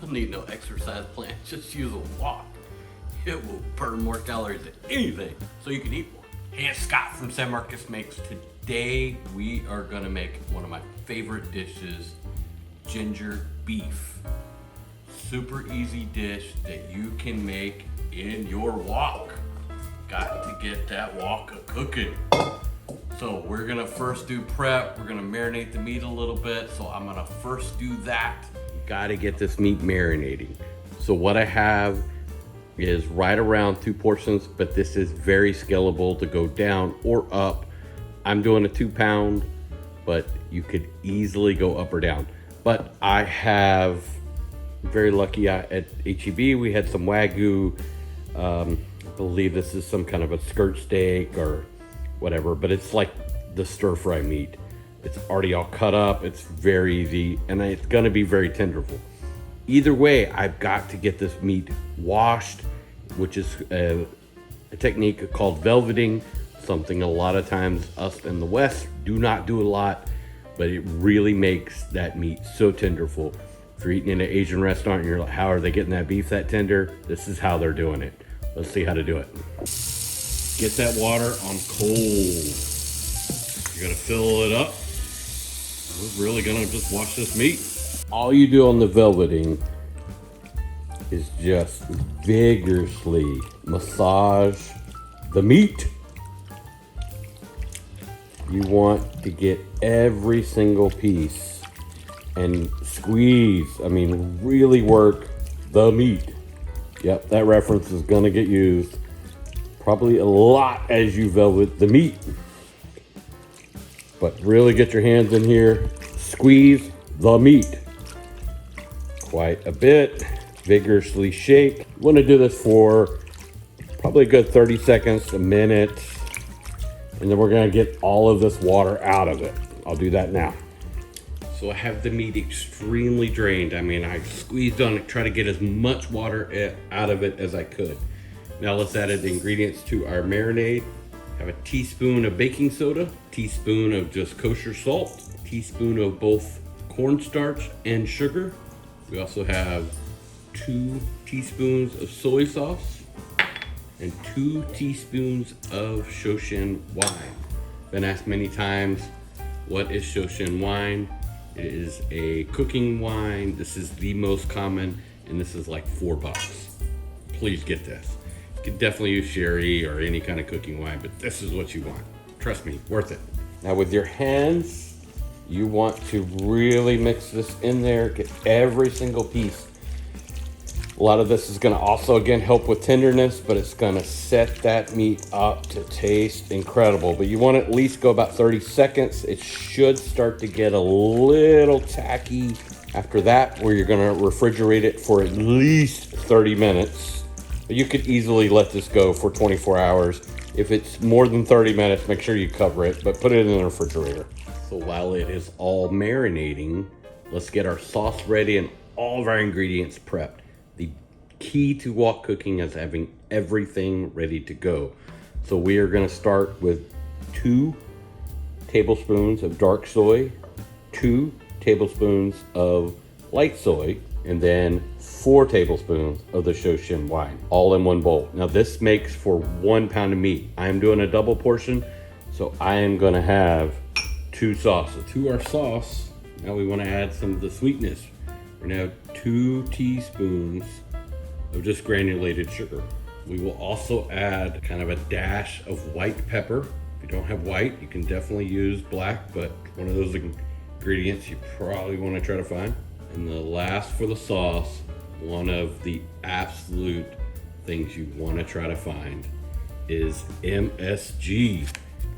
don't need no exercise plan, just use a wok. It will burn more calories than anything, so you can eat more. Hey, it's Scott from San Marcos Makes. Today we are gonna make one of my favorite dishes, ginger beef. Super easy dish that you can make in your wok. Got to get that wok cooking. So we're gonna first do prep. We're gonna marinate the meat a little bit. So I'm gonna first do that. Gotta get this meat marinating. So what I have is right around 2 portions, but this is very scalable to go down or up. I'm doing a 2-pound, but you could easily go up or down. But I have, very lucky at HEB, we had some Wagyu. I believe this is some kind of a skirt steak or whatever, but it's like the stir fry meat. It's already all cut up. It's very easy, and it's gonna be very tenderful. Either way, I've got to get this meat washed, which is a technique called velveting, something a lot of times us in the West do not do a lot, but it really makes that meat so tenderful. If you're eating in an Asian restaurant and you're like, how are they getting that beef that tender? This is how they're doing it. Let's see how to do it. Get that water on cold. You're gonna fill it up. We're really gonna just wash this meat. All you do on the velveting is just vigorously massage the meat. You want to get every single piece and squeeze, I mean, really work the meat. Yep, that reference is gonna get used probably a lot as you velvet the meat. But really get your hands in here, squeeze the meat quite a bit, vigorously shake. You wanna do this for probably a good 30 seconds, a minute, and then we're gonna get all of this water out of it. I'll do that now. So I have the meat extremely drained. I mean, I squeezed on it, try to get as much water out of it as I could. Now let's add the ingredients to our marinade. Have a teaspoon of baking soda, teaspoon of just kosher salt, teaspoon of both cornstarch and sugar. We also have 2 teaspoons of soy sauce and 2 teaspoons of Shoshin wine. Been asked many times, what is Shoshin wine? It is a cooking wine. This is the most common, and this is like $4. Please get this. You can definitely use sherry or any kind of cooking wine, but this is what you want. Trust me, worth it. Now with your hands, you want to really mix this in there, get every single piece. A lot of this is gonna also, again, help with tenderness, but it's gonna set that meat up to taste incredible. But you wanna at least go about 30 seconds. It should start to get a little tacky after that, where you're gonna refrigerate it for at least 30 minutes. But you could easily let this go for 24 hours. If it's more than 30 minutes, make sure you cover it, but put it in the refrigerator. So while it is all marinating, let's get our sauce ready and all of our ingredients prepped. The key to wok cooking is having everything ready to go. So we are gonna start with 2 tablespoons of dark soy, 2 tablespoons of light soy, and then 4 tablespoons of the Shoshin wine, all in one bowl. Now this makes for 1 pound of meat. I am doing a double portion, so I am gonna have 2 sauces. To our sauce, now we wanna add some of the sweetness. We're gonna have 2 teaspoons of just granulated sugar. We will also add kind of a dash of white pepper. If you don't have white, you can definitely use black, but one of those ingredients you probably wanna try to find. And the last for the sauce, one of the absolute things you wanna try to find is MSG.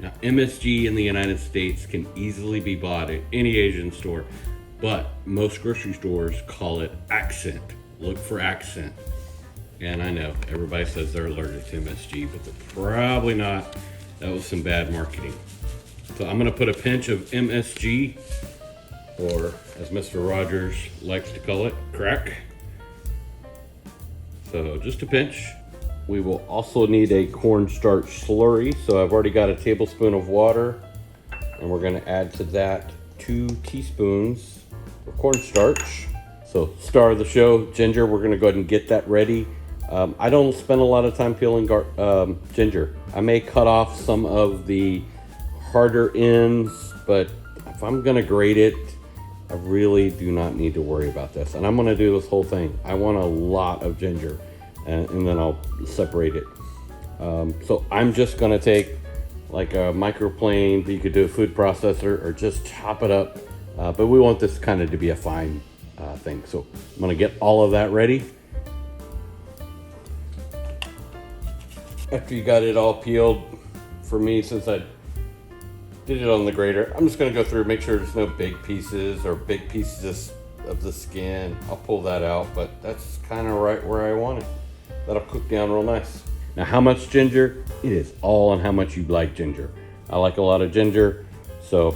Now, MSG in the United States can easily be bought at any Asian store, but most grocery stores call it accent. Look for accent. And I know everybody says they're allergic to MSG, but they're probably not. That was some bad marketing. So I'm gonna put a pinch of MSG, or as Mr. Rogers likes to call it, crack. So just a pinch. We will also need a cornstarch slurry. So I've already got a tablespoon of water, and we're gonna add to that 2 teaspoons of cornstarch. So star of the show, ginger. We're gonna go ahead and get that ready. I don't spend a lot of time peeling ginger. I may cut off some of the harder ends, but if I'm gonna grate it, I really do not need to worry about this. And I'm gonna do this whole thing. I want a lot of ginger, and then I'll separate it. So I'm just gonna take like a microplane. You could do a food processor or just chop it up. But we want this kind of to be a fine thing. So I'm gonna get all of that ready. After you got it all peeled, for me, since I did it on the grater, I'm just gonna go through, make sure there's no big pieces or big pieces of the skin. I'll pull that out, but that's kind of right where I want it. That'll cook down real nice. Now, how much ginger? It is all on how much you like ginger. I like a lot of ginger, so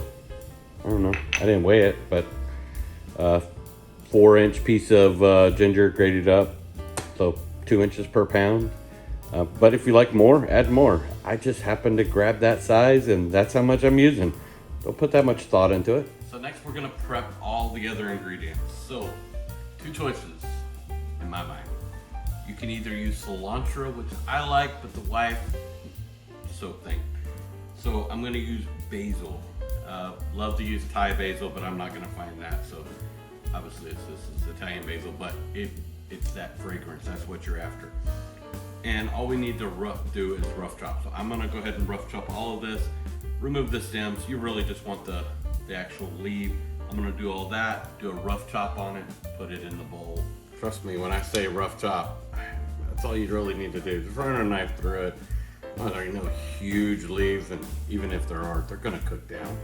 I don't know. I didn't weigh it, but 4-inch piece of ginger grated up, so 2 inches per pound. But if you like more, add more. I just happen to grab that size, and that's how much I'm using. Don't put that much thought into it. So next we're gonna prep all the other ingredients. So 2 choices in my mind. You can either use cilantro, which I like, but the wife soap thing. So I'm gonna use basil. Love to use Thai basil, but I'm not gonna find that. So obviously this is Italian basil, but it's that fragrance. That's what you're after. And all we need to do is rough chop. So I'm gonna go ahead and rough chop all of this, remove the stems. You really just want the actual leaf. I'm gonna do all that, do a rough chop on it, put it in the bowl. Trust me, when I say rough chop, that's all you really need to do. Just run a knife through it. Oh, there are no huge leaves, and even if there are, they're gonna cook down.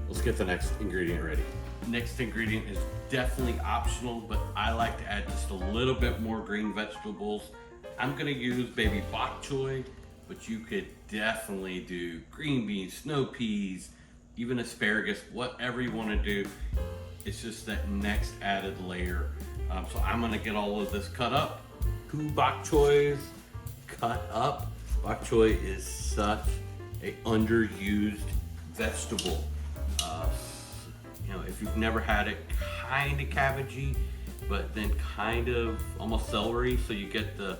Let's get the next ingredient ready. Next ingredient is definitely optional, but I like to add just a little bit more green vegetables. I'm gonna use baby bok choy, but you could definitely do green beans, snow peas, even asparagus, whatever you wanna do. It's just that next added layer. So I'm gonna get all of this cut up. 2 bok choys cut up. Bok choy is such a underused vegetable. You know, if you've never had it, kind of cabbagey, but then kind of almost celery. So you get the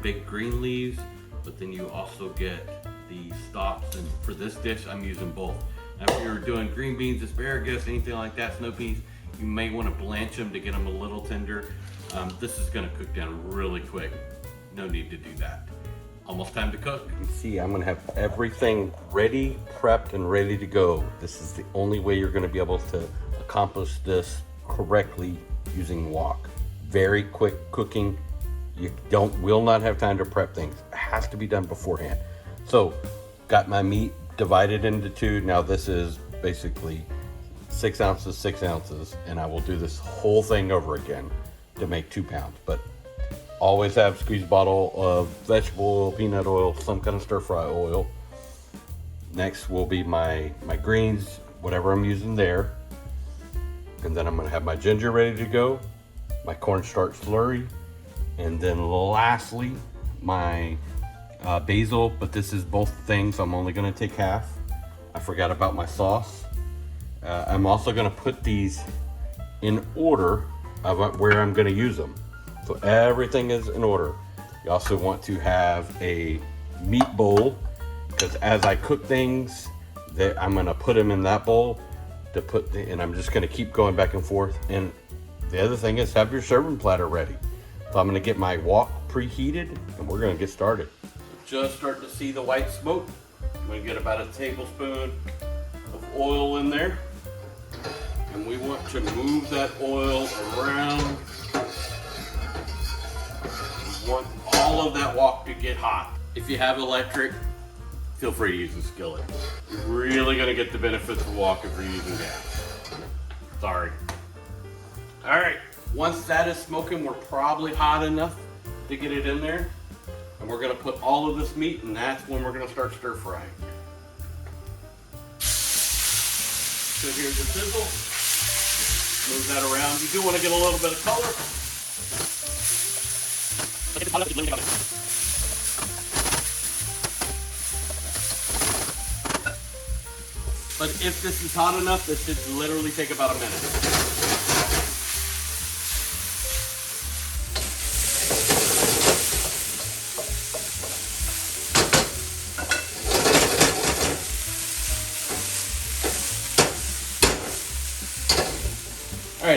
big green leaves, but then you also get the stalks. And for this dish, I'm using both. Now, if you're doing green beans, asparagus, anything like that, snow peas, you may want to blanch them to get them a little tender. This is going to cook down really quick. No need to do that. Almost time to cook. You can see I'm gonna have everything ready, prepped, and ready to go. This is the only way you're gonna be able to accomplish this correctly using wok. Very quick cooking. You will not have time to prep things. It has to be done beforehand. So, got my meat divided into 2. Now this is basically 6 ounces, 6 ounces, and I will do this whole thing over again to make 2 pounds. But always have squeeze bottle of vegetable oil, peanut oil, some kind of stir fry oil. Next will be my greens, whatever I'm using there. And then I'm gonna have my ginger ready to go, my cornstarch slurry, and then lastly, my basil, but this is both things. I'm only gonna take half. I forgot about my sauce. I'm also gonna put these in order of where I'm gonna use them. So everything is in order. You also want to have a meat bowl, because as I cook things, I'm gonna put them in that bowl and I'm just gonna keep going back and forth. And the other thing is have your serving platter ready. So I'm gonna get my wok preheated and we're gonna get started. Just starting to see the white smoke. I'm gonna get about a tablespoon of oil in there. And we want to move that oil around. Want all of that wok to get hot. If you have electric, feel free to use the skillet. You're really gonna get the benefits of wok if you're using gas. Sorry. All right, once that is smoking, we're probably hot enough to get it in there. And we're gonna put all of this meat, and that's when we're gonna start stir frying. So here's the sizzle. Move that around. You do wanna get a little bit of color. But if this is hot enough, this should literally take about a minute.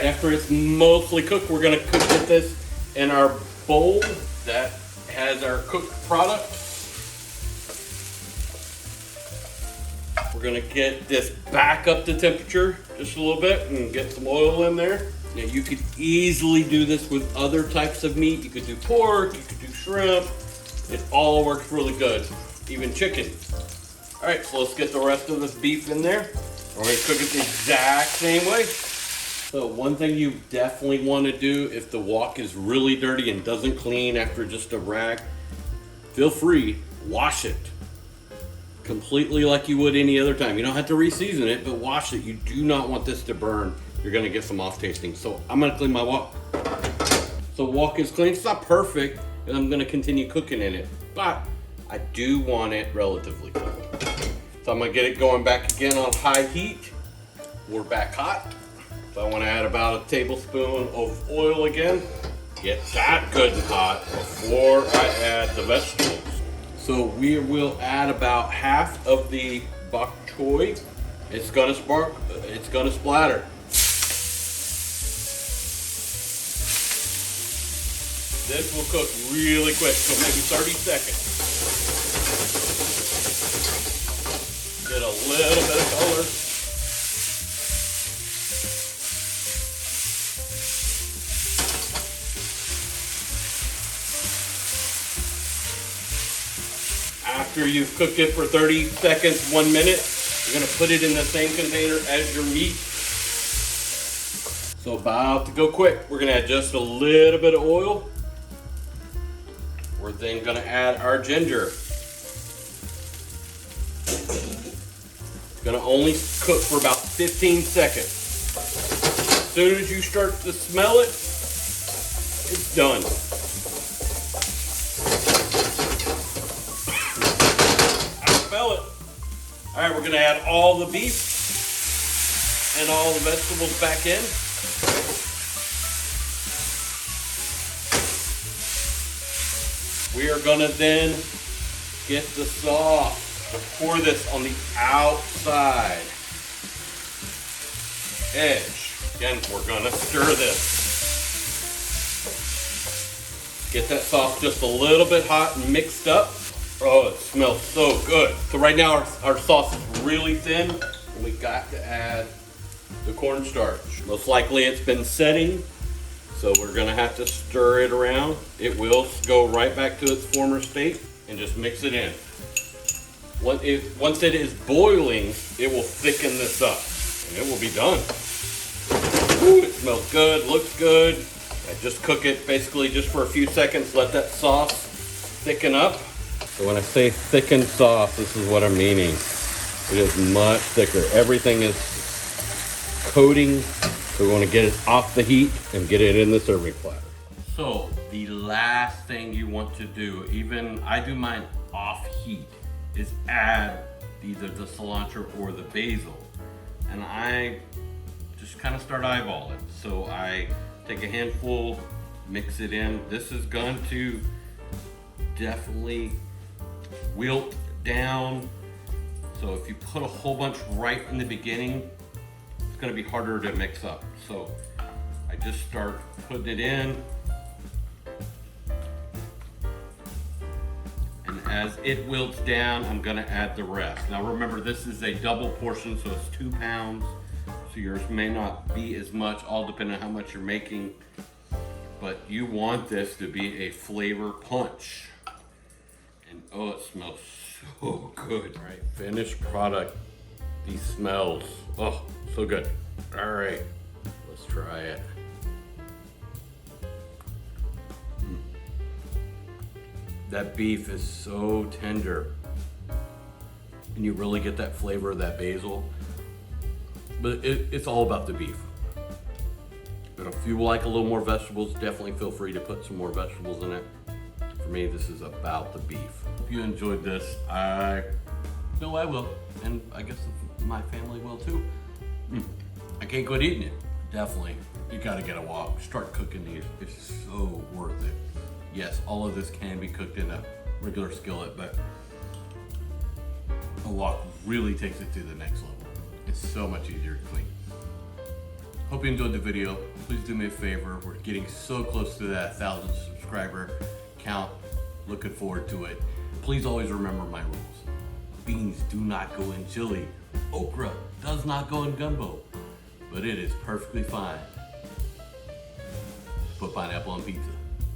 right, after it's mostly cooked, we're gonna get this in our bowl that has our cooked product. We're gonna get this back up to temperature just a little bit and get some oil in there. Now you could easily do this with other types of meat. You could do pork, you could do shrimp. It all works really good, even chicken. All right, so let's get the rest of this beef in there. We're gonna cook it the exact same way. So one thing you definitely want to do if the wok is really dirty and doesn't clean after just a rag, feel free, wash it. Completely like you would any other time. You don't have to re-season it, but wash it. You do not want this to burn. You're gonna get some off tasting. So I'm gonna clean my wok. So wok is clean. It's not perfect, and I'm gonna continue cooking in it, but I do want it relatively clean. So I'm gonna get it going back again on high heat. We're back hot. So I wanna add about a tablespoon of oil again. Get that good and hot before I add the vegetables. So we will add about half of the bok choy. It's gonna splatter. This will cook really quick, so maybe 30 seconds. Get a little bit of color. After you've cooked it for 30 seconds, 1 minute, you're gonna put it in the same container as your meat. So about to go quick. We're gonna add just a little bit of oil. We're then gonna add our ginger. It's gonna only cook for about 15 seconds. As soon as you start to smell it, it's done. It. All right, we're gonna add all the beef and all the vegetables back in. We are gonna then get the sauce to pour this on the outside edge. Again, we're gonna stir this. Get that sauce just a little bit hot and mixed up. Oh, it smells so good. So right now our sauce is really thin, and we got to add the cornstarch. Most likely it's been setting, so we're gonna have to stir it around. It will go right back to its former state, and just mix it in. Once it is boiling, it will thicken this up, and it will be done. Ooh, it smells good, looks good. I just cook it basically just for a few seconds, let that sauce thicken up. So when I say thickened sauce, this is what I'm meaning. It is much thicker. Everything is coating, so we want to get it off the heat and get it in the serving platter. So the last thing you want to do, even I do mine off heat, is add either the cilantro or the basil. And I just kind of start eyeballing. So I take a handful, mix it in. This is going to definitely wilt down. So if you put a whole bunch right in the beginning, it's going to be harder to mix up. So I just start putting it in, and as it wilts down, I'm going to add the rest. Now remember, this is a double portion, so it's 2 pounds, so yours may not be as much, all depending on how much you're making, but you want this to be a flavor punch. And oh, it smells so good. All right, finished product. These smells, oh, so good. All right, let's try it. That beef is so tender, and you really get that flavor of that basil. But it's all about the beef. But if you like a little more vegetables, definitely feel free to put some more vegetables in it. For me, this is about the beef. Hope you enjoyed this. I know I will, and I guess my family will too. I can't quit eating it. Definitely, you gotta get a wok. Start cooking these. It's so worth it. Yes, all of this can be cooked in a regular skillet, but a wok really takes it to the next level. It's so much easier to clean. Hope you enjoyed the video. Please do me a favor. We're getting so close to that 1,000 subscriber count. Looking forward to it. Please always remember my rules. Beans do not go in chili. Okra does not go in gumbo. But it is perfectly fine to put pineapple on pizza.